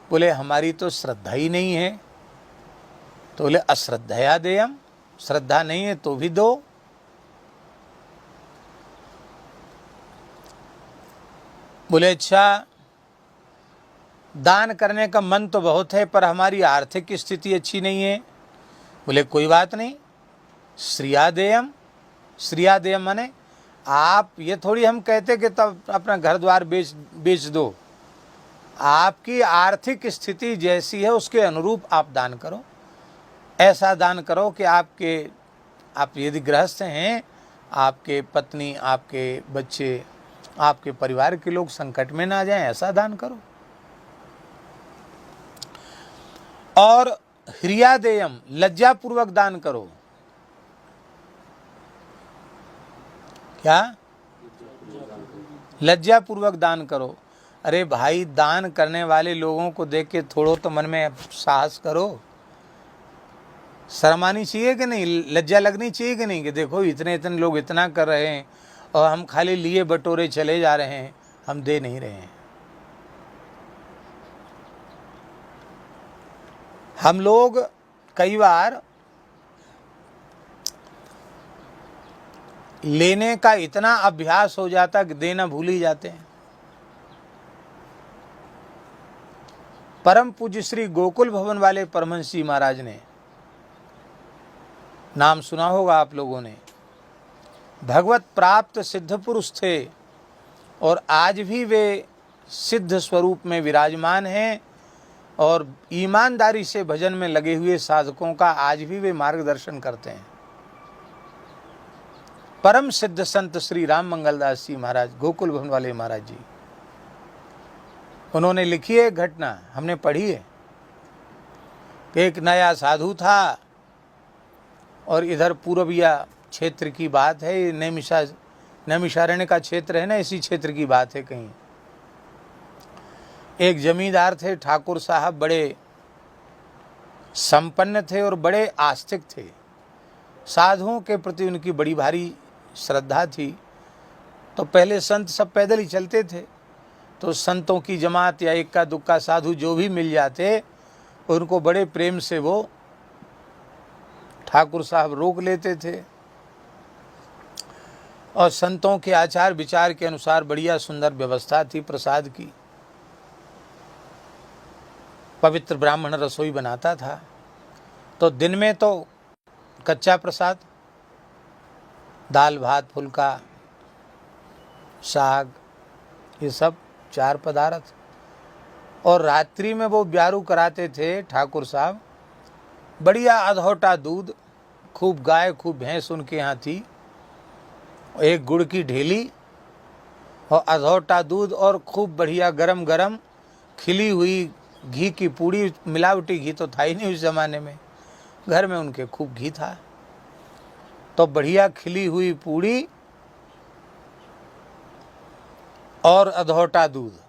बोले हमारी तो श्रद्धा ही नहीं है। तो बोले अश्रद्धया देयम, श्रद्धा नहीं है तो भी दो। बोले अच्छा, दान करने का मन तो बहुत है पर हमारी आर्थिक स्थिति अच्छी नहीं है। बोले कोई बात नहीं, श्रियादेयम, श्रियादेयम माने आप ये थोड़ी हम कहते कि तब अपना घर द्वार बेच दो, आपकी आर्थिक स्थिति जैसी है उसके अनुरूप आप दान करो। ऐसा दान करो कि आप यदि गृहस्थ हैं, आपके पत्नी, आपके बच्चे, आपके परिवार के लोग संकट में ना जाएं, ऐसा दान करो। और ह्रियादेयम, लज्जापूर्वक दान करो। क्या? लज्जापूर्वक दान करो। अरे भाई, दान करने वाले लोगों को देख के थोड़ो तो मन में साहस करो, शर्म आनी चाहिए कि नहीं, लज्जा लगनी चाहिए कि नहीं, कि देखो इतने इतने लोग इतना कर रहे हैं और हम खाली लिए बटोरे चले जा रहे हैं, हम दे नहीं रहे हैं। हम लोग कई बार लेने का इतना अभ्यास हो जाता कि देना भूल ही जाते हैं। परम पूज्य श्री गोकुल भवन वाले परमहंस जी महाराज ने, नाम सुना होगा आप लोगों ने, भगवत प्राप्त सिद्ध पुरुष थे और आज भी वे सिद्ध स्वरूप में विराजमान हैं और ईमानदारी से भजन में लगे हुए साधकों का आज भी वे मार्गदर्शन करते हैं। परम सिद्ध संत श्री राम मंगलदास जी महाराज, गोकुल भवन वाले महाराज जी, उन्होंने लिखी है घटना, हमने पढ़ी है कि एक नया साधु था और इधर पूर्विया क्षेत्र की बात है, ये नैमिषारण्य का क्षेत्र है ना, इसी क्षेत्र की बात है। कहीं एक जमींदार थे, ठाकुर साहब, बड़े संपन्न थे और बड़े आस्तिक थे। साधुओं के प्रति उनकी बड़ी भारी श्रद्धा थी। तो पहले संत सब पैदल ही चलते थे, तो संतों की जमात या इक्का दुक्का साधु जो भी मिल जाते, उनको बड़े प्रेम से वो ठाकुर साहब रोक लेते थे और संतों के आचार विचार के अनुसार बढ़िया सुंदर व्यवस्था थी प्रसाद की। पवित्र ब्राह्मण रसोई बनाता था, तो दिन में तो कच्चा प्रसाद, दाल भात फुल्का साग, ये सब 4 पदार्थ, और रात्रि में वो ब्यारू कराते थे ठाकुर साहब, बढ़िया अधौटा दूध, खूब गाय खूब भैंस उनके यहाँ थी, एक गुड़ की ढेली और अधौटा दूध और खूब बढ़िया गरम गरम खिली हुई घी की पूड़ी। मिलावटी घी तो था ही नहीं उस ज़माने में, घर में उनके खूब घी था। तो बढ़िया खिली हुई पूड़ी और अधौटा दूध,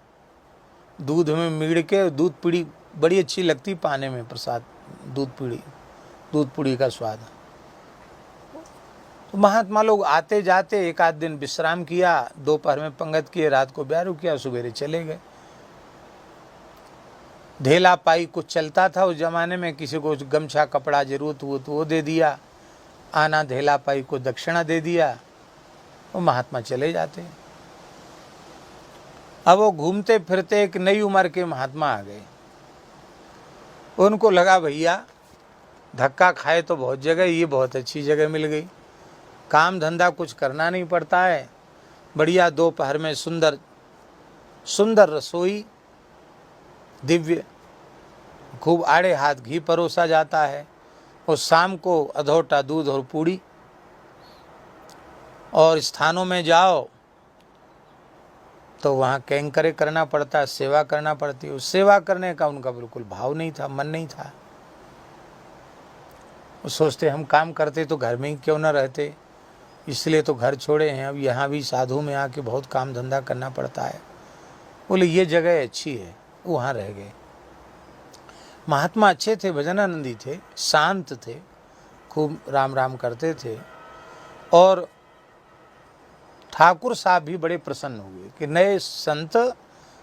दूध में मीड़ के, दूध पूड़ी बड़ी अच्छी लगती पाने में प्रसाद, दूध पूड़ी का स्वाद। तो महात्मा लोग आते जाते, एक आध दिन विश्राम किया, दोपहर में पंगत किए, रात को ब्यारू किया, सवेरे चले गए। ढेला पाई कुछ चलता था उस जमाने में, किसी को गमछा कपड़ा जरूरत हुआ तो वो दे दिया, आना ढेला पाई को दक्षिणा दे दिया, वो महात्मा चले जाते। अब वो घूमते फिरते एक नई उम्र के महात्मा आ गए। उनको लगा भैया धक्का खाए तो बहुत जगह, ये बहुत अच्छी जगह मिल गई, काम धंधा कुछ करना नहीं पड़ता है, बढ़िया दोपहर में सुंदर सुंदर रसोई, दिव्य, खूब आड़े हाथ घी परोसा जाता है, और शाम को अधौटा दूध और पूड़ी। और स्थानों में जाओ तो वहाँ कैंकरे करना पड़ता है, सेवा करना पड़ती है। उस सेवा करने का उनका बिल्कुल भाव नहीं था, मन नहीं था। वो सोचते हम काम करते तो घर में ही क्यों ना रहते, इसलिए तो घर छोड़े हैं, अब यहाँ भी साधु में आके बहुत काम धंधा करना पड़ता है। बोले ये जगह अच्छी है, वहाँ रह गए। महात्मा अच्छे थे, भजनानंदी थे, शांत थे, खूब राम राम करते थे, और ठाकुर साहब भी बड़े प्रसन्न हुए कि नए संत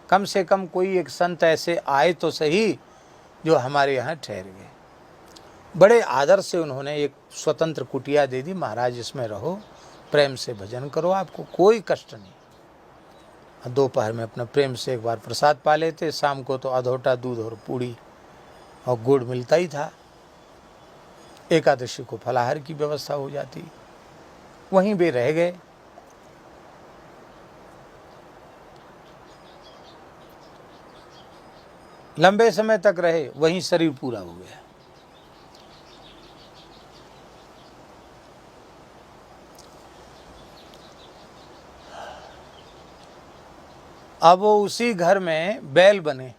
कम से कम कोई एक संत ऐसे आए तो सही जो हमारे यहाँ ठहर गए। बड़े आदर से उन्होंने एक स्वतंत्र कुटिया दे दी, महाराज इसमें रहो, प्रेम से भजन करो, आपको कोई कष्ट नहीं। दोपहर में अपना प्रेम से एक बार प्रसाद पा लेते, शाम को तो अधोटा दूध और पूड़ी और गुड़ मिलता ही था। एकादशी को फलाहार की व्यवस्था हो जाती। वहीं वे रह गए। लंबे समय तक रहे, वहीं शरीर पूरा हो गया। अब वो उसी घर में बैल बने।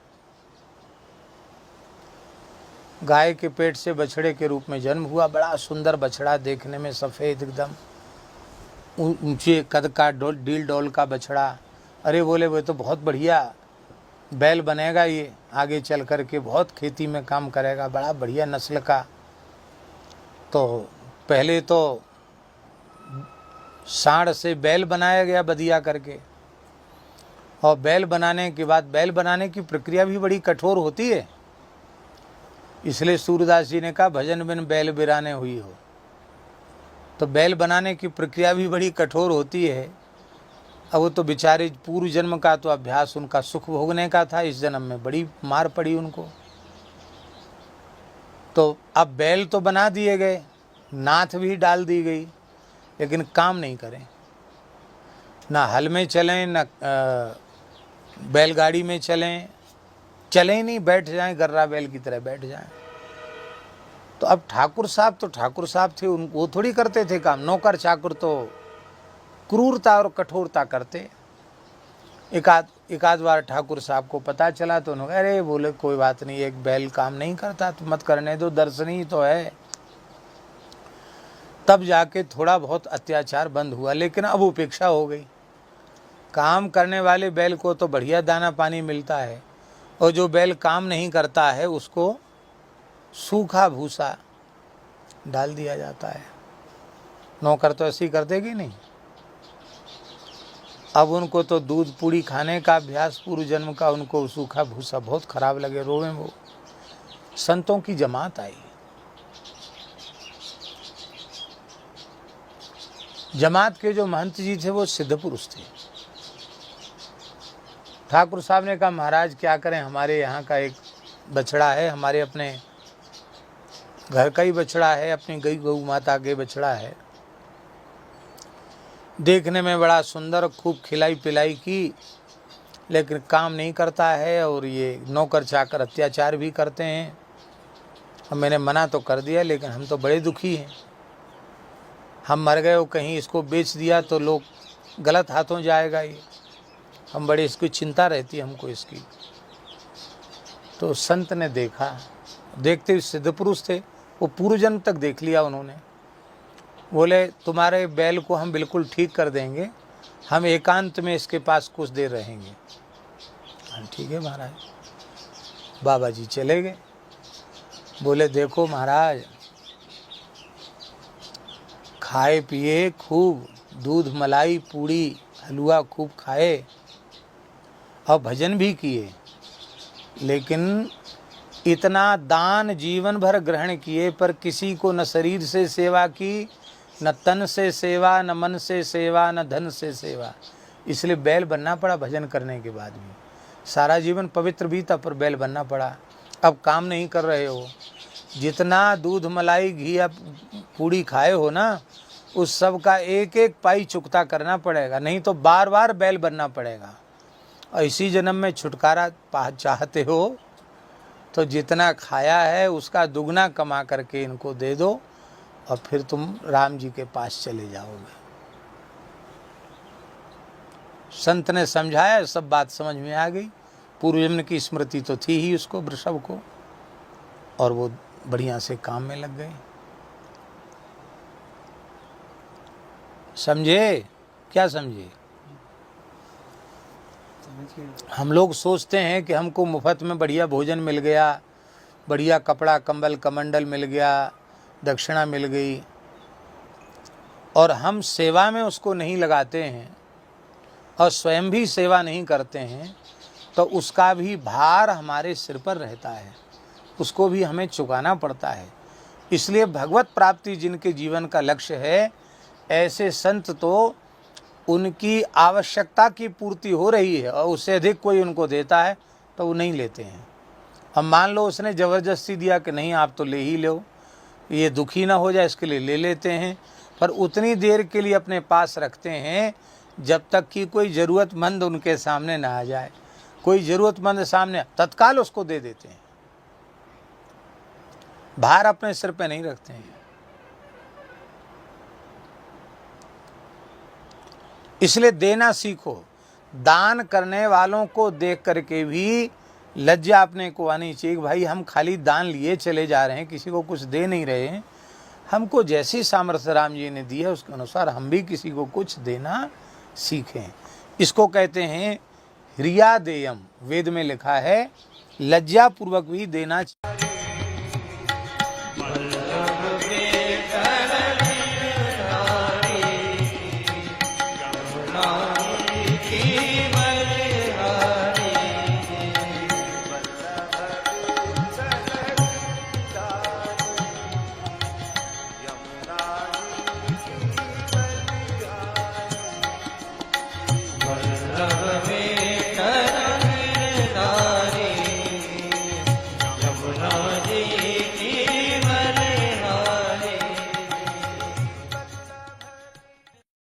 गाय के पेट से बछड़े के रूप में जन्म हुआ। बड़ा सुंदर बछड़ा, देखने में सफ़ेद एकदम, ऊंचे कद का, डील डोल का बछड़ा। अरे बोले वो तो बहुत बढ़िया बैल बनेगा, ये आगे चल कर के बहुत खेती में काम करेगा, बड़ा बढ़िया नस्ल का। तो पहले तो सांड से बैल बनाया गया बदिया करके, और बैल बनाने के बाद, बैल बनाने की प्रक्रिया भी बड़ी कठोर होती है। इसलिए सूरदास जी ने कहा भजन बिन बैल बिराने हुई हो। तो बैल बनाने की प्रक्रिया भी बड़ी कठोर होती है। अब वो तो बेचारे पूर्व जन्म का तो अभ्यास उनका सुख भोगने का था, इस जन्म में बड़ी मार पड़ी उनको। तो अब बैल तो बना दिए गए, नाथ भी डाल दी गई, लेकिन काम नहीं करें, ना हल में चलें, ना बैलगाड़ी में चलें ही नहीं, बैठ जाएं, गर्रा बैल की तरह बैठ जाएं। तो अब ठाकुर साहब थे, वो थोड़ी करते थे काम। नौकर चाकर तो क्रूरता और कठोरता करते। एकाध बार ठाकुर साहब को पता चला तो उन्होंने, अरे बोले कोई बात नहीं, एक बैल काम नहीं करता तो मत करने दो, दर्शन ही तो है। तब जाके थोड़ा बहुत अत्याचार बंद हुआ, लेकिन अब उपेक्षा हो गई। काम करने वाले बैल को तो बढ़िया दाना पानी मिलता है, और जो बैल काम नहीं करता है उसको सूखा भूसा डाल दिया जाता है। नौकर तो ऐसे ही करते कि नहीं। अब उनको तो दूध पूड़ी खाने का अभ्यास पूर्व जन्म का, उनको सूखा भूसा बहुत खराब लगे, रोवे वो। संतों की जमात आई। जमात के जो महंत जी थे वो सिद्ध पुरुष थे। ठाकुर साहब ने कहा महाराज क्या करें, हमारे यहाँ का एक बछड़ा है, हमारे अपने घर का ही बछड़ा है, अपनी गौ माता के बछड़ा है, देखने में बड़ा सुंदर, खूब खिलाई पिलाई की, लेकिन काम नहीं करता है, और ये नौकर चाकर अत्याचार भी करते हैं। और मैंने मना तो कर दिया, लेकिन हम तो बड़े दुखी हैं। हम मर गए, वो कहीं इसको बेच दिया तो लोग गलत हाथों जाएगा ये, हम बड़े इसकी चिंता रहती है हमको इसकी। तो संत ने देखा, देखते हुए सिद्ध पुरुष थे, वो पूर्व जन्म तक देख लिया उन्होंने। बोले तुम्हारे बैल को हम बिल्कुल ठीक कर देंगे, हम एकांत में इसके पास कुछ देर रहेंगे। ठीक है महाराज। बाबा जी चले गए। बोले देखो महाराज, खाए पिए खूब, दूध मलाई पूड़ी हलवा खूब खाए और भजन भी किए, लेकिन इतना दान जीवन भर ग्रहण किए, पर किसी को न शरीर से सेवा की, न तन से सेवा, न मन से सेवा, न धन से सेवा। इसलिए बैल बनना पड़ा। भजन करने के बाद भी सारा जीवन पवित्र बीता, पर बैल बनना पड़ा। अब काम नहीं कर रहे हो, जितना दूध मलाई घी आप पूड़ी खाए हो ना, उस सब का एक एक पाई चुकता करना पड़ेगा, नहीं तो बार बार बैल बनना पड़ेगा। और इसी जन्म में छुटकारा चाहते हो तो जितना खाया है उसका दुगना कमा करके इनको दे दो, और फिर तुम राम जी के पास चले जाओगे। संत ने समझाया, सब बात समझ में आ गई। पूर्व जन्म की स्मृति तो थी ही उसको, वृषभ को, और वो बढ़िया से काम में लग गए। समझे? क्या समझे? हम लोग सोचते हैं कि हमको मुफ्त में बढ़िया भोजन मिल गया, बढ़िया कपड़ा कंबल कमंडल मिल गया, दक्षिणा मिल गई, और हम सेवा में उसको नहीं लगाते हैं और स्वयं भी सेवा नहीं करते हैं, तो उसका भी भार हमारे सिर पर रहता है, उसको भी हमें चुकाना पड़ता है। इसलिए भगवत प्राप्ति जिनके जीवन का लक्ष्य है, ऐसे संत तो उनकी आवश्यकता की पूर्ति हो रही है और उससे अधिक कोई उनको देता है तो वो नहीं लेते हैं। अब मान लो उसने ज़बरदस्ती दिया कि नहीं आप तो ले ही लो, ये दुखी ना हो जाए इसके लिए ले लेते हैं, पर उतनी देर के लिए अपने पास रखते हैं जब तक कि कोई ज़रूरतमंद उनके सामने ना आ जाए। कोई ज़रूरतमंद सामने तत्काल उसको दे देते हैं, भार अपने सिर पे नहीं रखते हैं। इसलिए देना सीखो। दान करने वालों को देख करके भी लज्जा अपने को आनी चाहिए कि भाई हम खाली दान लिए चले जा रहे हैं, किसी को कुछ दे नहीं रहे हैं। हमको जैसी सामर्थ्य राम जी ने दी है उसके अनुसार हम भी किसी को कुछ देना सीखें। इसको कहते हैं ह्रिया देयम। वेद में लिखा है लज्जा पूर्वक भी देना चाहिए।